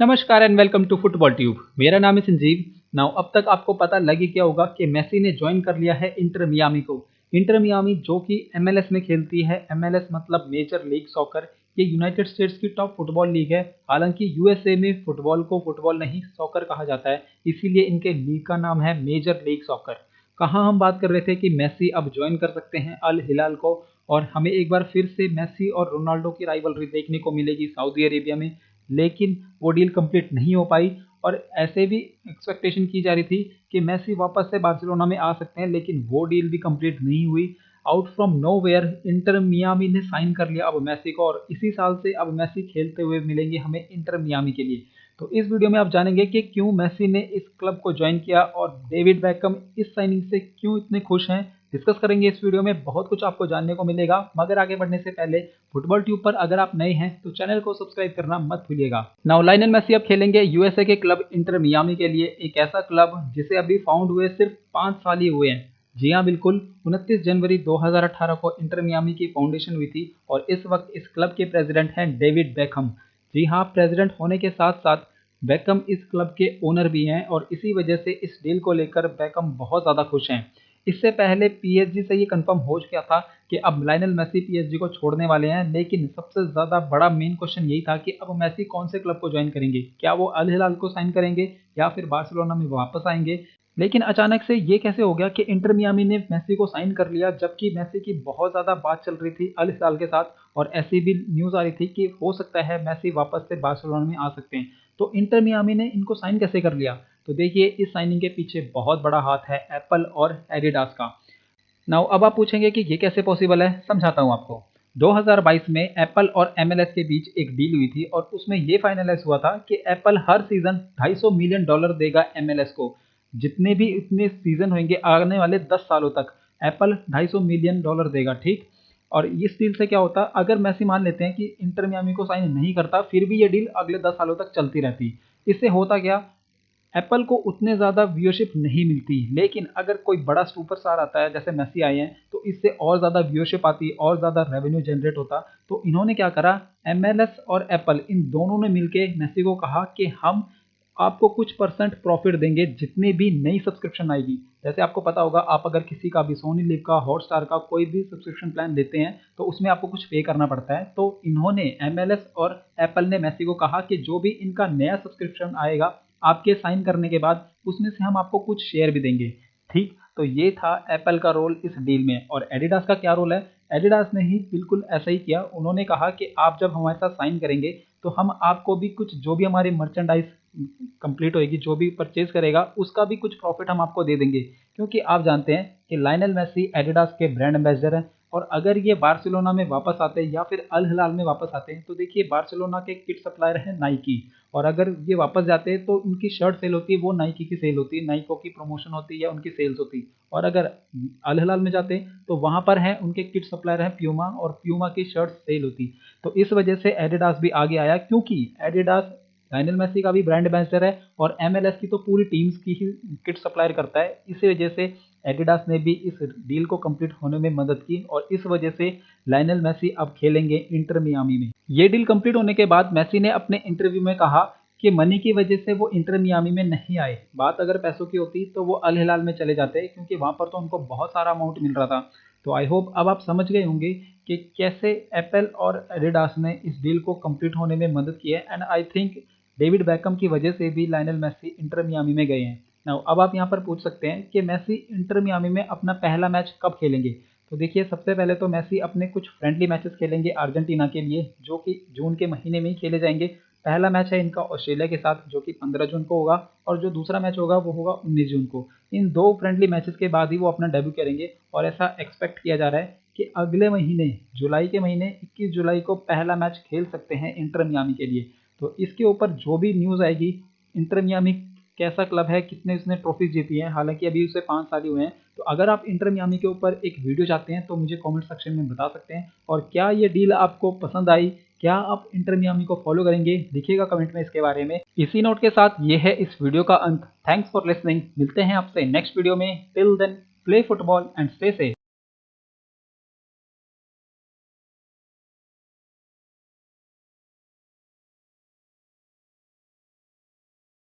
नमस्कार and welcome to Football Tube. मेरा नाम है संजीव। नाउ अब तक आपको पता लग ही गया होगा कि मेसी ने ज्वाइन कर लिया है इंटर मियामी को। इंटर मियामी जो कि एमएलएस में खेलती है। एमएलएस मतलब मेजर लीग सॉकर। ये यूनाइटेड स्टेट्स की टॉप फुटबॉल लीग है। हालांकि यूएसए में फुटबॉल को फुटबॉल नहीं सॉकर कहा जाता है, इसीलिए इनके लीग का नाम है मेजर लीग सॉकर। कहाँ हम बात कर रहे थे कि मेसी अब ज्वाइन कर सकते हैं अल हिलाल को, और हमें एक बार फिर से मेसी और रोनाल्डो की राइवलरी देखने को मिलेगी सऊदी अरेबिया में। लेकिन वो डील कंप्लीट नहीं हो पाई, और ऐसे भी एक्सपेक्टेशन की जा रही थी कि मेसी वापस से बार्सिलोना में आ सकते हैं, लेकिन वो डील भी कंप्लीट नहीं हुई। Out from nowhere inter Miami ने साइन कर लिया अब मेसी को, और इसी साल से अब मेसी खेलते हुए मिलेंगे हमें इंटर मियामी के लिए। तो इस वीडियो में आप जानेंगे कि क्यों मेसी ने इस क्लब को ज्वाइन किया और डेविड बैकम इस साइनिंग से क्यों इतने खुश हैं। डिस्कस करेंगे इस वीडियो में, बहुत कुछ आपको जानने को मिलेगा। मगर आगे बढ़ने से पहले फुटबॉल ट्यूब पर अगर आप नए हैं तो चैनल को सब्सक्राइब करना मत भूलिएगा। नाउ लायनल मेसी अब खेलेंगे यूएसए के क्लब इंटर मियामी के लिए, एक ऐसा क्लब जिसे अभी फाउंड हुए सिर्फ 5 साल ही हुए हैं। जी हाँ बिल्कुल, 29 जनवरी 2018 को इंटर मियामी की फाउंडेशन हुई थी, और इस वक्त इस क्लब के प्रेसिडेंट हैं डेविड बेकहम। जी हाँ, प्रेसिडेंट होने के साथ साथ बेकहम इस क्लब के ओनर भी हैं, और इसी वजह से इस डील को लेकर बेकहम बहुत ज़्यादा खुश हैं। इससे पहले पीएसजी से ये कंफर्म हो गया था कि अब लायनल मेसी पीएसजी को छोड़ने वाले हैं, लेकिन सबसे ज़्यादा बड़ा मेन क्वेश्चन यही था कि अब मेसी कौन से क्लब को ज्वाइन करेंगे। क्या वो अल हिलाल को साइन करेंगे या फिर बार्सिलोना में वापस आएंगे। लेकिन अचानक से ये कैसे हो गया कि इंटर मियामी ने मेसी को साइन कर लिया, जबकि मेसी की बहुत ज़्यादा बात चल रही थी अल हिलाल के साथ, और ऐसी भी न्यूज़ आ रही थी कि हो सकता है मेसी वापस से बार्सिलोना में आ सकते हैं। तो इंटर मियामी ने इनको साइन कैसे कर लिया। तो देखिए, इस साइनिंग के पीछे बहुत बड़ा हाथ है एप्पल और एडिडास का। नाउ अब आप पूछेंगे कि ये कैसे पॉसिबल है। समझाता हूँ आपको। 2022 में एप्पल और एमएलएस के बीच एक डील हुई थी, और उसमें ये फाइनलाइज हुआ था कि एप्पल हर सीजन $250 मिलियन देगा एमएलएस को। जितने भी इतने सीजन होंगे आने वाले 10 सालों तक, एप्पल $250 मिलियन देगा, ठीक। और इस डील से क्या होता, अगर मैसी मान लेते हैं कि इंटर मियामी को साइन नहीं करता, फिर भी ये डील अगले 10 सालों तक चलती रहती। इससे होता क्या, एप्पल को उतने ज़्यादा व्यूअरशिप नहीं मिलती, लेकिन अगर कोई बड़ा सुपरस्टार आता है जैसे मेसी आए हैं, तो इससे और ज़्यादा व्यूअरशिप आती, और ज़्यादा रेवेन्यू जनरेट होता। तो इन्होंने क्या करा, एमएलएस और एप्पल इन दोनों ने मिलके मेसी को कहा कि हम आपको कुछ परसेंट प्रॉफिट देंगे जितनी भी नई सब्सक्रिप्शन आएगी। जैसे आपको पता होगा, आप अगर किसी का भी सोनी लिव का, हॉटस्टार का कोई भी सब्सक्रिप्शन प्लान लेते हैं तो उसमें आपको कुछ पे करना पड़ता है। तो इन्होंने एमएलएस और एप्पल ने मेसी को कहा कि जो भी इनका नया सब्सक्रिप्शन आएगा आपके साइन करने के बाद, उसमें से हम आपको कुछ शेयर भी देंगे, ठीक। तो ये था एप्पल का रोल इस डील में। और एडिडास का क्या रोल है, एडिडास ने ही बिल्कुल ऐसा ही किया। उन्होंने कहा कि आप जब हमारे साथ साइन करेंगे तो हम आपको भी कुछ, जो भी हमारी मर्चेंडाइज कंप्लीट होएगी, जो भी परचेज करेगा उसका भी कुछ प्रॉफिट हम आपको दे देंगे। क्योंकि आप जानते हैं कि लायनल मेसी एडिडास के ब्रांड एम्बेसडर हैं, और अगर ये बार्सिलोना में वापस आते हैं या फिर अल हिलाल में वापस आते हैं, तो देखिए बार्सिलोना के किट सप्लायर हैं नाइकी, और अगर ये वापस जाते हैं तो उनकी शर्ट सेल होती है, वो नाइकी की सेल होती है, नाइको की प्रमोशन होती है या उनकी सेल्स होती है। और अगर अल हिलाल में जाते हैं तो वहाँ पर हैं उनके किट सप्लायर हैं प्यूमा, और प्यूमा की शर्ट सेल होती। तो इस वजह से एडिडास भी आगे आया, क्योंकि एडिडास लायनल मेसी का भी ब्रांड एम्बेसडर है, और एमएलएस की तो पूरी टीम्स की ही किट सप्लायर करता है। इसी वजह से एडिडास ने भी इस डील को कंप्लीट होने में मदद की, और इस वजह से लायनल मेसी अब खेलेंगे इंटर मियामी में। ये डील कंप्लीट होने के बाद मेसी ने अपने इंटरव्यू में कहा कि मनी की वजह से वो इंटर मियामी में नहीं आए। बात अगर पैसों की होती तो वो अल हिलाल में चले जाते, क्योंकि वहाँ पर तो उनको बहुत सारा अमाउंट मिल रहा था। तो आई होप अब आप समझ गए होंगे कि कैसे एप्पल और एडिडास ने इस डील को कंप्लीट होने में मदद की है। And I think David Beckham की वजह से भी लायनल मेसी इंटर मियामी में गए हैं। नाउ अब आप यहाँ पर पूछ सकते हैं कि मेसी इंटर मियामी में अपना पहला मैच कब खेलेंगे। तो देखिए, सबसे पहले तो मेसी अपने कुछ फ्रेंडली मैचेस खेलेंगे अर्जेंटीना के लिए, जो कि जून के महीने में ही खेले जाएंगे। पहला मैच है इनका ऑस्ट्रेलिया के साथ, जो कि 15 जून को होगा, और जो दूसरा मैच होगा वो होगा 19 जून को। इन दो फ्रेंडली मैचेस के बाद ही वो अपना डेब्यू करेंगे, और ऐसा एक्सपेक्ट किया जा रहा है कि अगले महीने, जुलाई के महीने 21 जुलाई को पहला मैच खेल सकते हैं इंटर मियामी के लिए। तो इसके ऊपर जो भी न्यूज़ आएगी, इंटर मियामी कैसा क्लब है, कितने इसने ट्रॉफी जीती है, हालांकि अभी उसे 5 साल ही हुए हैं। तो अगर आप इंटर मियामी के ऊपर एक वीडियो चाहते हैं तो मुझे कमेंट सेक्शन में बता सकते हैं। और क्या ये डील आपको पसंद आई, क्या आप इंटर मियामी को फॉलो करेंगे, लिखिएगा कमेंट में इसके बारे में। इसी नोट के साथ ये है इस वीडियो का अंत। Thanks for listening. मिलते हैं आपसे नेक्स्ट वीडियो में। Till then, play football and stay safe.